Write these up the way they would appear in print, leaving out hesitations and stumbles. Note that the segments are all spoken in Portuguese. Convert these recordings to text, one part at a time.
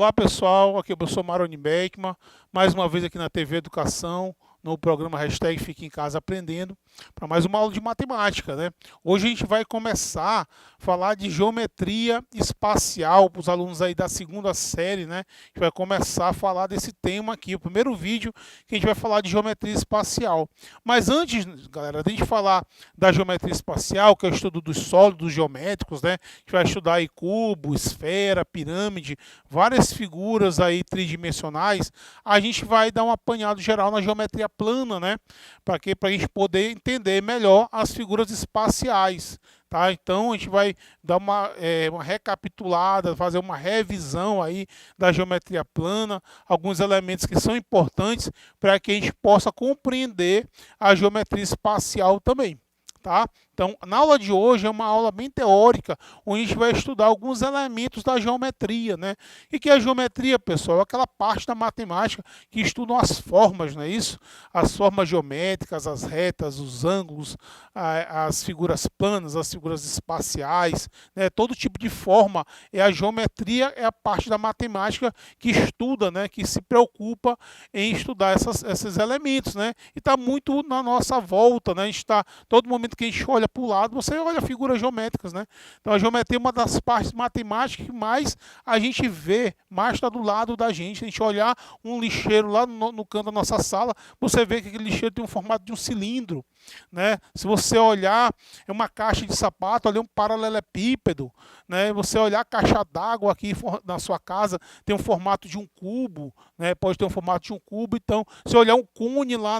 Olá pessoal, aqui é o professor Maroni Beckman, mais uma vez aqui na TV Educação, no programa Hashtag Fique em Casa Aprendendo, para mais uma aula de matemática, né? Hoje a gente vai começar a falar de geometria espacial para os alunos aí da segunda série, né? A gente vai começar a falar desse tema aqui, o primeiro vídeo que a gente vai falar de geometria espacial. Mas antes, galera, de a gente falar da geometria espacial, que é o estudo dos sólidos geométricos, né? A gente vai estudar aí cubo, esfera, pirâmide, várias figuras aí tridimensionais. A gente vai dar um apanhado geral na geometria plana, né? Para quê? Para a gente poder entender melhor as figuras espaciais. Tá? Então a gente vai dar uma recapitulada, fazer uma revisão aí da geometria plana, alguns elementos que são importantes para que a gente possa compreender a geometria espacial também. Tá? Então, na aula de hoje é uma aula bem teórica, onde a gente vai estudar alguns elementos da geometria, né? O que é a geometria, pessoal? É aquela parte da matemática que estudam as formas, não é isso? As formas geométricas, as retas, os ângulos, as figuras planas, as figuras espaciais, né? Todo tipo de forma. A geometria é a parte da matemática que estuda, né? Que se preocupa em estudar esses elementos, né? E está muito na nossa volta, né? A gente está, todo momento que a gente olha para o lado, você olha figuras geométricas, né? Então a geometria é uma das partes matemáticas que mais a gente vê, mais está do lado da gente. Se a gente olhar um lixeiro lá no canto da nossa sala, você vê que aquele lixeiro tem um formato de um cilindro, né? Se você olhar, é uma caixa de sapato, ali é um paralelepípedo, né? Você olhar a caixa d'água aqui na sua casa, tem um formato de um cubo, né? Pode ter um formato de um cubo. Então, se olhar um cone lá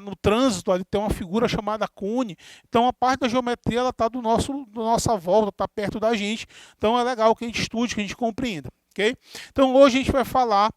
no trânsito, ali tem uma figura chamada cone. Então, a parte da geometria ela está da nossa volta, está perto da gente. Então, é legal que a gente estude, que a gente compreenda. Okay? Então, hoje a gente vai falar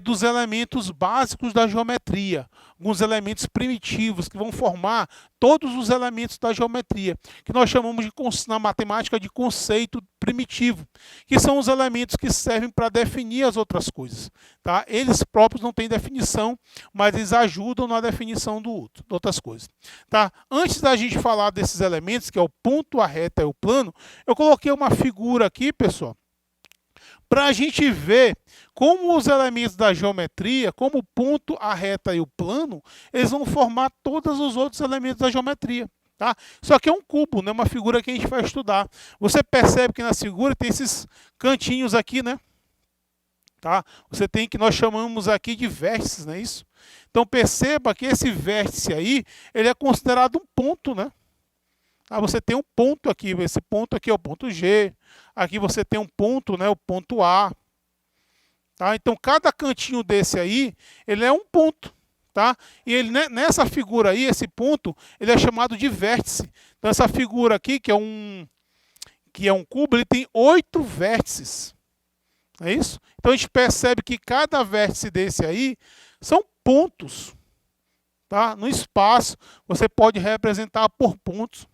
dos elementos básicos da geometria, alguns elementos primitivos que vão formar todos os elementos da geometria, que nós chamamos na matemática de conceito primitivo, que são os elementos que servem para definir as outras coisas. Tá? Eles próprios não têm definição, mas eles ajudam na definição de outras coisas. Tá? Antes da gente falar desses elementos, que é o ponto, a reta e o plano, eu coloquei uma figura aqui, pessoal, para a gente ver como os elementos da geometria, como o ponto, a reta e o plano, eles vão formar todos os outros elementos da geometria. Tá? Isso aqui é um cubo, né? Uma figura que a gente vai estudar. Você percebe que na figura tem esses cantinhos aqui, né? Tá? Você tem que nós chamamos aqui de vértices, não é isso? Então perceba que esse vértice aí, ele é considerado um ponto, né? Você tem um ponto aqui, esse ponto aqui é o ponto G, aqui você tem um ponto, né, o ponto A. Tá? Então, cada cantinho desse aí, ele é um ponto. Tá? E ele, nessa figura aí, esse ponto, ele é chamado de vértice. Então, essa figura aqui, que é um cubo, ele tem 8 vértices. É isso? Então, a gente percebe que cada vértice desse aí são pontos. Tá? No espaço, você pode representar por pontos.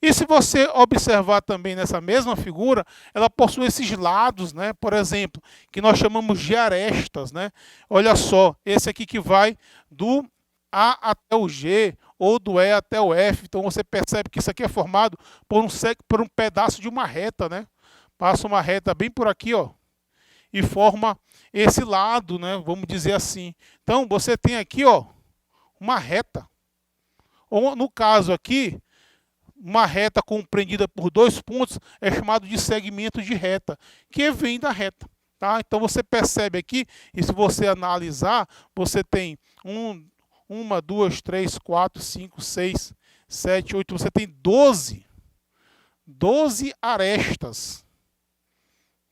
E se você observar também nessa mesma figura, ela possui esses lados, né? Por exemplo, que nós chamamos de arestas, né? Olha só, esse aqui que vai do A até o G, ou do E até o F. Então você percebe que isso aqui é formado por um pedaço de uma reta, né? Passa uma reta bem por aqui, ó, e forma esse lado, né? Vamos dizer assim. Então você tem aqui, ó, uma reta. Ou no caso aqui, uma reta compreendida por 2 pontos é chamado de segmento de reta, que vem da reta. Tá? Então você percebe aqui, e se você analisar, você tem 1, 2, 3, 4, 5, 6, 7, 8, você tem 12 arestas.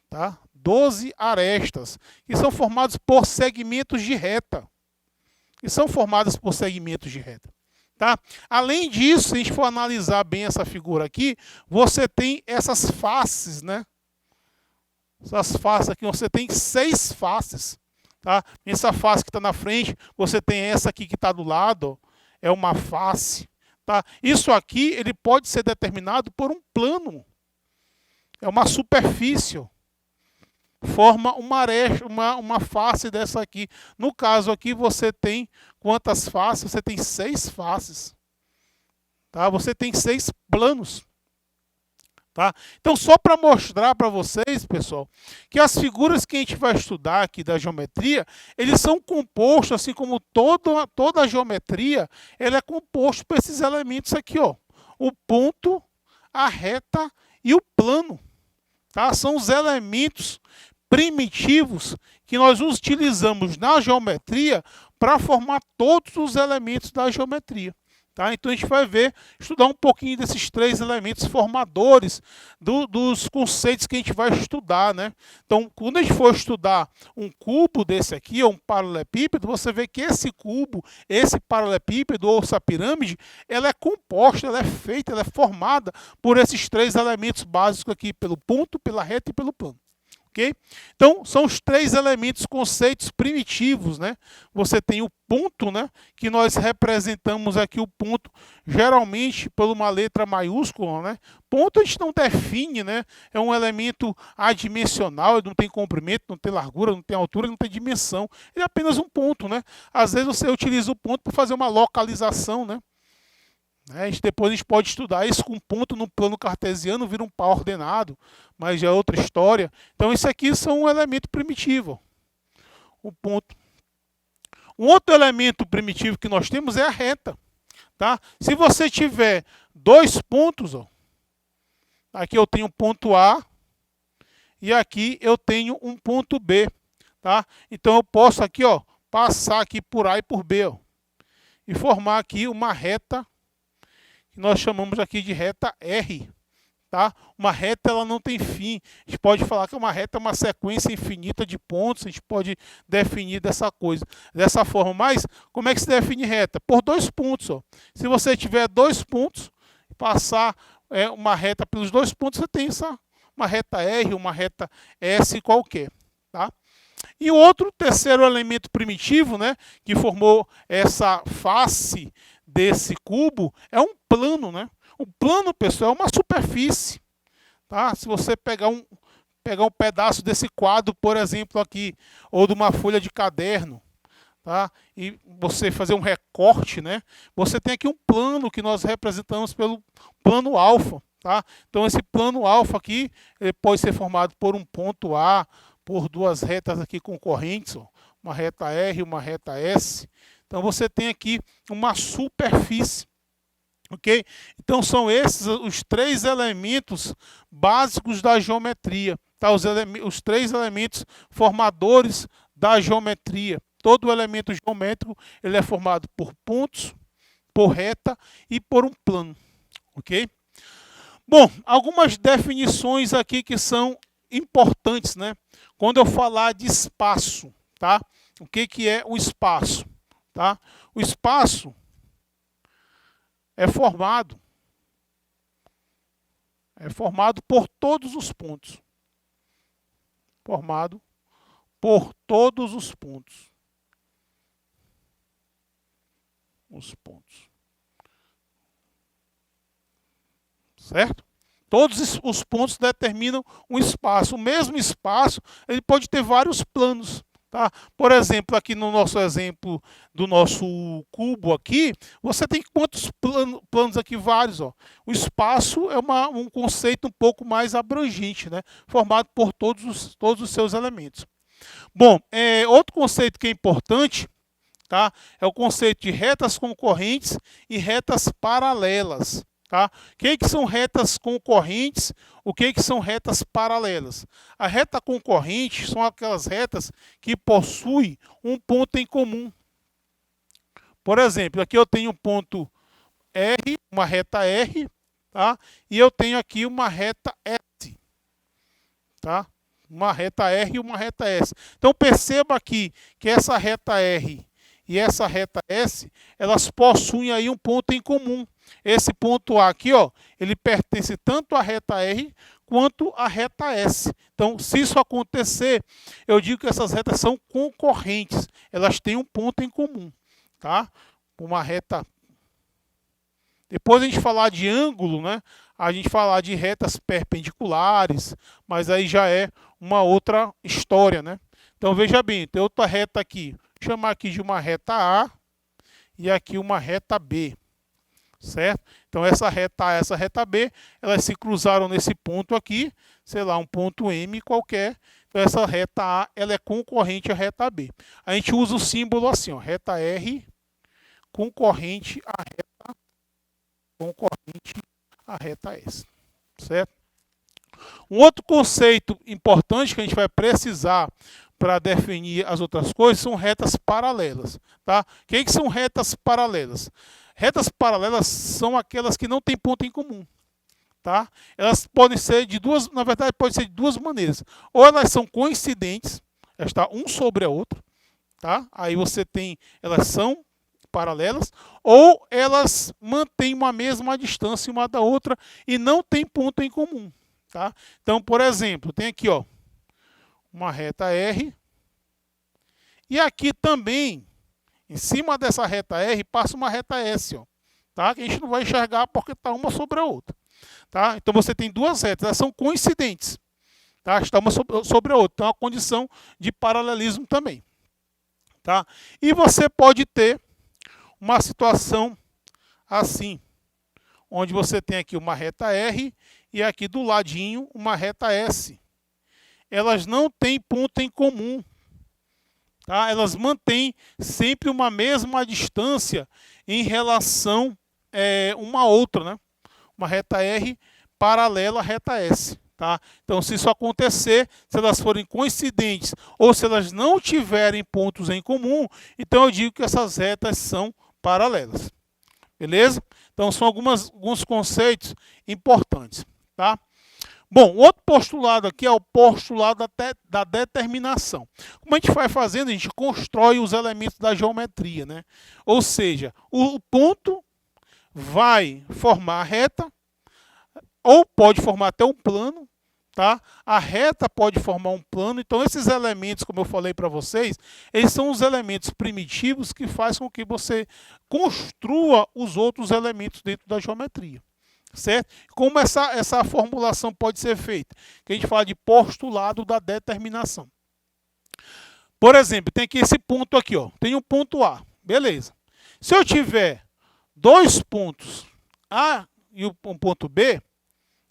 Tá? 12 arestas, que são formadas por segmentos de reta. Que são formadas por segmentos de reta. Tá? Além disso, se a gente for analisar bem essa figura aqui, você tem essas faces, né? Essas faces aqui, você tem 6 faces. Tá? Essa face que está na frente, você tem essa aqui que está do lado, ó, é uma face. Tá? Isso aqui ele pode ser determinado por um plano. É uma superfície. Ó. Forma uma face dessa aqui. No caso aqui, você tem quantas faces? Você tem 6 faces. Tá? Você tem 6 planos. Tá? Então, só para mostrar para vocês, pessoal, que as figuras que a gente vai estudar aqui da geometria, eles são compostos, assim como toda a geometria, ele é composto por esses elementos aqui, ó. O ponto, a reta e o plano. Tá? São os elementos primitivos que nós utilizamos na geometria para formar todos os elementos da geometria. Tá? Então a gente vai estudar um pouquinho desses três elementos formadores dos conceitos que a gente vai estudar. Né? Então, quando a gente for estudar um cubo desse aqui, ou um paralelepípedo, você vê que esse cubo, esse paralelepípedo ou essa pirâmide, ela é composta, ela é feita, ela é formada por esses três elementos básicos aqui, pelo ponto, pela reta e pelo plano. Okay? Então, são os três elementos, conceitos primitivos. Né? Você tem o ponto, né? Que nós representamos aqui o ponto, geralmente por uma letra maiúscula. Né? Ponto a gente não define, né? É um elemento adimensional, ele não tem comprimento, não tem largura, não tem altura, não tem dimensão. Ele é apenas um ponto. Né? Às vezes você utiliza o ponto para fazer uma localização. Né? Depois a gente pode estudar isso com ponto no plano cartesiano, vira um par ordenado, mas já é outra história. Então isso aqui são um elemento primitivo, o ponto. Um outro elemento primitivo que nós temos é a reta. Tá? Se você tiver dois pontos, ó, aqui eu tenho um ponto A e aqui eu tenho um ponto B. Tá? Então eu posso aqui, ó, passar aqui por A e por B, ó, e formar aqui uma reta que nós chamamos aqui de reta R. Tá? Uma reta ela não tem fim. A gente pode falar que uma reta é uma sequência infinita de pontos. A gente pode definir dessa forma. Mas como é que se define reta? Por dois pontos. Ó. Se você tiver dois pontos, passar uma reta pelos dois pontos, você tem uma reta R, uma reta S qualquer. Tá? E o outro, terceiro elemento primitivo, né, que formou essa face desse cubo, é um plano. Né? O plano, pessoal, é uma superfície. Tá? Se você pegar um pedaço desse quadro, por exemplo, aqui, ou de uma folha de caderno, tá? E você fazer um recorte, né? Você tem aqui um plano que nós representamos pelo plano alfa. Tá? Então, esse plano alfa aqui ele pode ser formado por um ponto A, por duas retas aqui concorrentes, ó, uma reta R e uma reta S. Então, você tem aqui uma superfície. Ok? Então são esses os três elementos básicos da geometria, tá? Os três elementos formadores da geometria. Todo elemento geométrico ele é formado por pontos, por reta e por um plano. Ok? Bom, algumas definições aqui que são importantes, né? Quando eu falar de espaço, tá? O que é o espaço? Tá? O espaço é formado por todos os pontos. Formado por todos os pontos. Os pontos. Certo? Todos os pontos determinam um espaço. O mesmo espaço, ele pode ter vários planos. Tá? Por exemplo, aqui no nosso exemplo do nosso cubo aqui, você tem quantos planos aqui? Vários. Ó. O espaço é um conceito um pouco mais abrangente, né? Formado por todos os seus elementos. Bom, outro conceito que é importante, tá? É o conceito de retas concorrentes e retas paralelas. Tá? O que são retas concorrentes? O que são retas paralelas? A reta concorrente são aquelas retas que possuem um ponto em comum. Por exemplo, aqui eu tenho um ponto R, uma reta R, tá? E eu tenho aqui uma reta S. Tá? Uma reta R e uma reta S. Então perceba aqui que essa reta R e essa reta S, elas possuem aí um ponto em comum. Esse ponto A aqui, ó, ele pertence tanto à reta R quanto à reta S. Então, se isso acontecer, eu digo que essas retas são concorrentes. Elas têm um ponto em comum, tá? Uma reta. Depois a gente falar de ângulo, né? A gente falar de retas perpendiculares, mas aí já é uma outra história, né? Então, veja bem, tem outra reta aqui. Vou chamar aqui de uma reta A e aqui uma reta B. certo? Então essa reta A e essa reta B, elas se cruzaram nesse ponto aqui, sei lá, um ponto M qualquer. Então essa reta A, ela é concorrente à reta B. A gente usa o símbolo assim, ó, reta R concorrente à reta S, certo? Um outro conceito importante que a gente vai precisar para definir as outras coisas são retas paralelas, tá? O que são retas paralelas? Retas paralelas são aquelas que não têm ponto em comum, tá? Elas podem ser de duas, na verdade, pode ser de duas maneiras. Ou elas são coincidentes, está um sobre a outra, tá? Aí você tem, elas são paralelas, ou elas mantêm uma mesma distância uma da outra e não tem ponto em comum, tá? Então, por exemplo, tem aqui, ó, uma reta R e aqui também, em cima dessa reta R, passa uma reta S, ó, tá? Que a gente não vai enxergar porque está uma sobre a outra, tá? Então você tem duas retas, elas são coincidentes, tá? Está uma sobre a outra, então é uma condição de paralelismo também, tá? E você pode ter uma situação assim, onde você tem aqui uma reta R e aqui do ladinho uma reta S. Elas não têm ponto em comum, tá? Elas mantêm sempre uma mesma distância em relação uma a outra, né? Uma reta R paralela à reta S. Tá? Então, se isso acontecer, se elas forem coincidentes ou se elas não tiverem pontos em comum, então eu digo que essas retas são paralelas. Beleza? Então, são alguns conceitos importantes. Tá? Bom, outro postulado aqui é o postulado da determinação. Como a gente vai fazendo, a gente constrói os elementos da geometria, né? Ou seja, o ponto vai formar a reta, ou pode formar até um plano, tá? A reta pode formar um plano. Então esses elementos, como eu falei para vocês, eles são os elementos primitivos que fazem com que você construa os outros elementos dentro da geometria, certo? Como essa formulação pode ser feita? Que a gente fala de postulado da determinação. Por exemplo, tem aqui esse ponto aqui, ó. Tem um ponto A, beleza. Se eu tiver dois pontos A e um ponto B,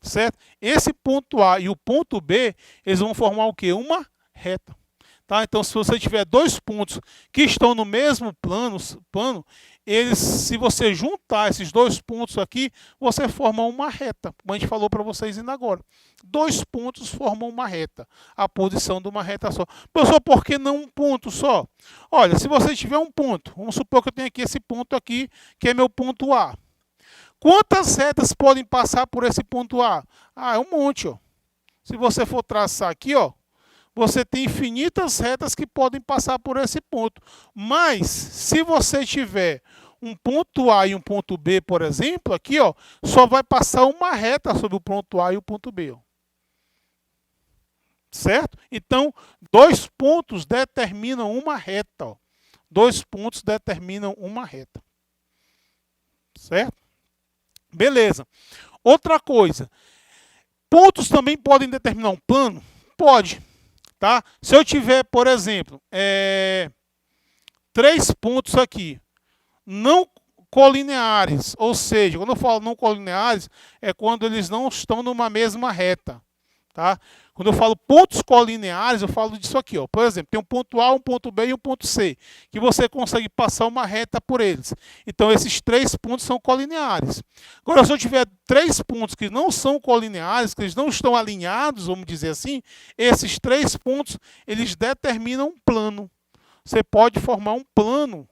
certo? Esse ponto A e o ponto B, eles vão formar o quê? Uma reta. Tá? Então, se você tiver dois pontos que estão no mesmo plano, eles, se você juntar esses dois pontos aqui, você forma uma reta, como a gente falou para vocês ainda agora. Dois pontos formam uma reta, a posição de uma reta só. Professor, por que não um ponto só? Olha, se você tiver um ponto, vamos supor que eu tenho aqui esse ponto aqui, que é meu ponto A. Quantas retas podem passar por esse ponto A? Ah, é um monte, ó. Se você for traçar aqui, ó, você tem infinitas retas que podem passar por esse ponto. Mas, se você tiver um ponto A e um ponto B, por exemplo, aqui, ó, só vai passar uma reta sobre o ponto A e o ponto B, ó. Certo? Então, dois pontos determinam uma reta, ó. Dois pontos determinam uma reta. Certo? Beleza. Outra coisa, pontos também podem determinar um plano? Pode, tá? Se eu tiver, por exemplo, 3 pontos aqui, não colineares, ou seja, quando eu falo não colineares, é quando eles não estão numa mesma reta, tá? Quando eu falo pontos colineares, eu falo disso aqui, ó. Por exemplo, tem um ponto A, um ponto B e um ponto C, que você consegue passar uma reta por eles. Então, esses 3 pontos são colineares. Agora, se eu tiver 3 pontos que não são colineares, que eles não estão alinhados, vamos dizer assim, esses 3 pontos, eles determinam um plano. Você pode formar um plano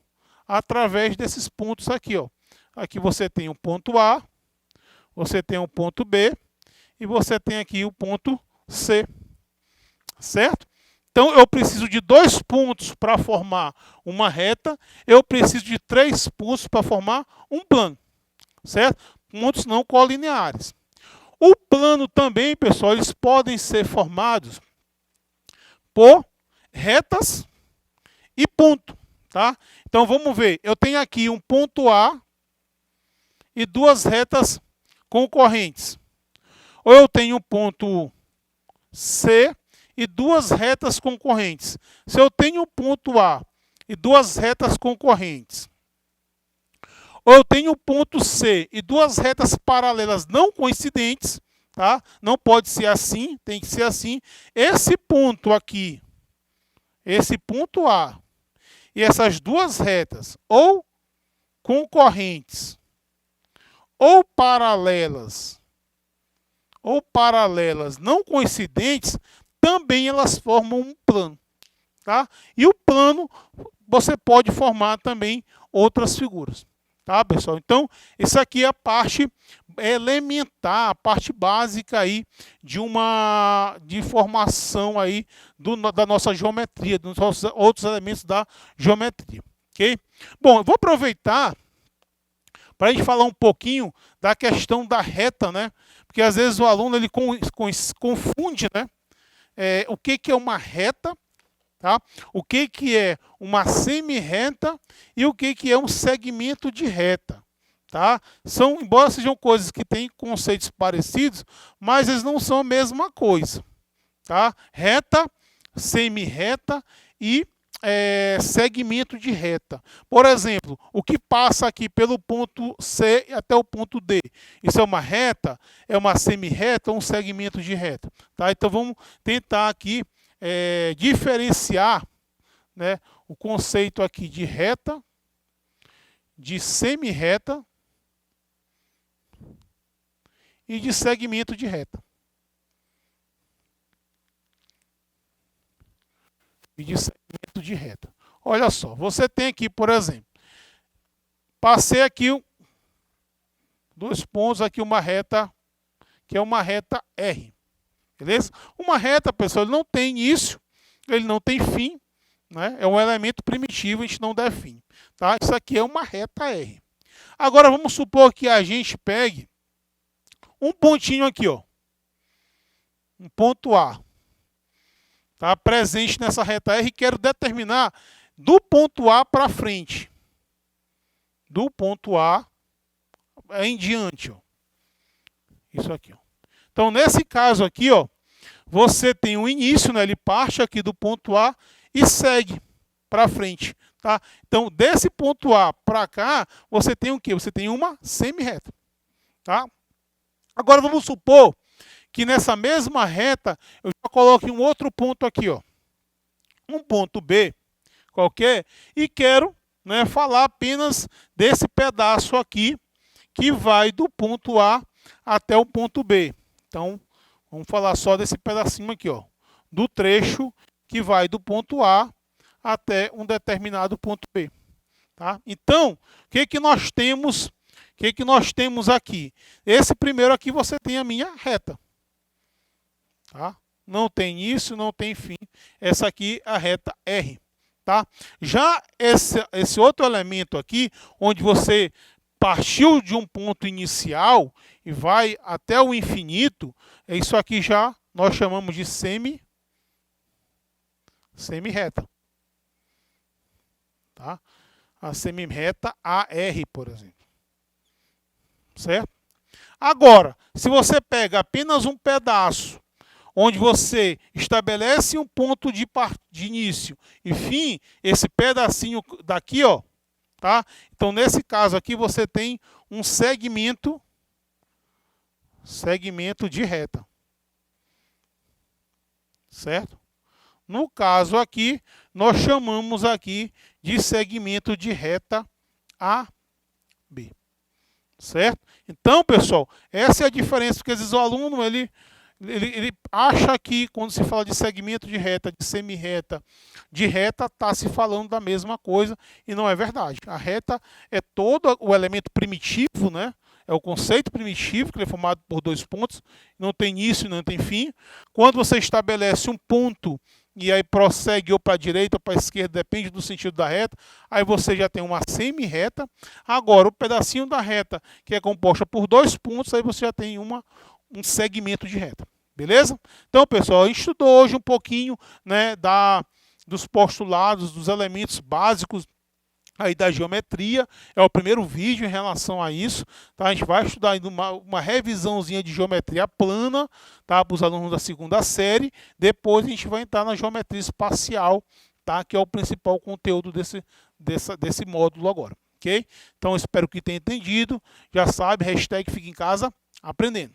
através desses pontos aqui, ó. Aqui você tem o ponto A, você tem o ponto B e você tem aqui o ponto C, certo? Então, eu preciso de 2 pontos para formar uma reta, eu preciso de 3 pontos para formar um plano, certo? Pontos não colineares. O plano também, pessoal, eles podem ser formados por retas e ponto, tá? Então, vamos ver, eu tenho aqui um ponto A e 2 retas concorrentes. Ou eu tenho um ponto C e 2 retas concorrentes. Se eu tenho um ponto A e 2 retas concorrentes, ou eu tenho o ponto C e duas retas paralelas não coincidentes, tá? Não pode ser assim, tem que ser assim. Esse ponto aqui, esse ponto A e essas duas retas, ou concorrentes, ou paralelas não coincidentes, também elas formam um plano, tá? E o plano você pode formar também outras figuras, tá, pessoal? Então, isso aqui é a parte elementar, a parte básica aí de formação aí da nossa geometria, dos outros elementos da geometria, ok? Bom, eu vou aproveitar para a gente falar um pouquinho da questão da reta, né? Porque às vezes o aluno ele confunde, né? O que é uma reta, tá? O que é uma semi-reta e o que é um segmento de reta, tá? Embora sejam coisas que têm conceitos parecidos, mas eles não são a mesma coisa, tá? Reta, semi-reta e segmento de reta. Por exemplo, o que passa aqui pelo ponto C até o ponto D, isso é uma reta, é uma semi-reta ou um segmento de reta, tá? Então vamos tentar aqui diferenciar, né, o conceito aqui de reta, de semi-reta e de segmento de reta. E de segmento de reta. Olha só, você tem aqui, por exemplo, passei aqui dois pontos, aqui uma reta, que é uma reta R. Beleza? Uma reta, pessoal, ele não tem início, ele não tem fim, né? É um elemento primitivo, a gente não define. Tá? Isso aqui é uma reta R. Agora vamos supor que a gente pegue um pontinho aqui, ó, um ponto A, tá presente nessa reta R, e quero determinar do ponto A para frente, do ponto A em diante, ó. Isso aqui, ó. Então nesse caso aqui, ó, você tem um início, né? Ele parte aqui do ponto A e segue para frente, tá? Então desse ponto A para cá, você tem o quê? Você tem uma semi-reta, tá? Agora vamos supor que nessa mesma reta eu já coloque um outro ponto aqui, ó, um ponto B qualquer, e quero, né, falar apenas desse pedaço aqui que vai do ponto A até o ponto B. Então vamos falar só desse pedacinho aqui, ó, do trecho que vai do ponto A até um determinado ponto B, tá? Então o que nós temos? O que nós temos aqui? Esse primeiro aqui você tem a minha reta. Tá? Não tem início, não tem fim. Essa aqui é a reta R. Tá? Já esse outro elemento aqui, onde você partiu de um ponto inicial e vai até o infinito, isso aqui já nós chamamos de semi-reta. Tá? A semi-reta AR, por exemplo. Certo? Agora, se você pega apenas um pedaço, onde você estabelece um ponto de início e fim, esse pedacinho daqui, ó, tá? Então, nesse caso aqui, você tem um segmento de reta. Certo? No caso aqui, nós chamamos aqui de segmento de reta AB. Certo? Então, pessoal, essa é a diferença, porque às vezes o aluno, ele acha que quando se fala de segmento de reta, de semi-reta, de reta, está se falando da mesma coisa, e não é verdade. A reta é todo o elemento primitivo, né? É o conceito primitivo, que ele é formado por dois pontos, não tem início, não tem fim. Quando você estabelece um ponto e aí prossegue ou para a direita ou para a esquerda, depende do sentido da reta, aí você já tem uma semi-reta. Agora, o pedacinho da reta, que é composta por dois pontos, aí você já tem um segmento de reta. Beleza? Então, pessoal, a gente estudou hoje um pouquinho, né, dos postulados, dos elementos básicos aí da geometria. É o primeiro vídeo em relação a isso, tá? A gente vai estudar ainda uma revisãozinha de geometria plana, tá? Para os alunos da segunda série. Depois a gente vai entrar na geometria espacial, tá? Que é o principal conteúdo desse módulo agora. Ok? ok? Então espero que tenha entendido. Já sabe, hashtag Fica em Casa Aprendendo.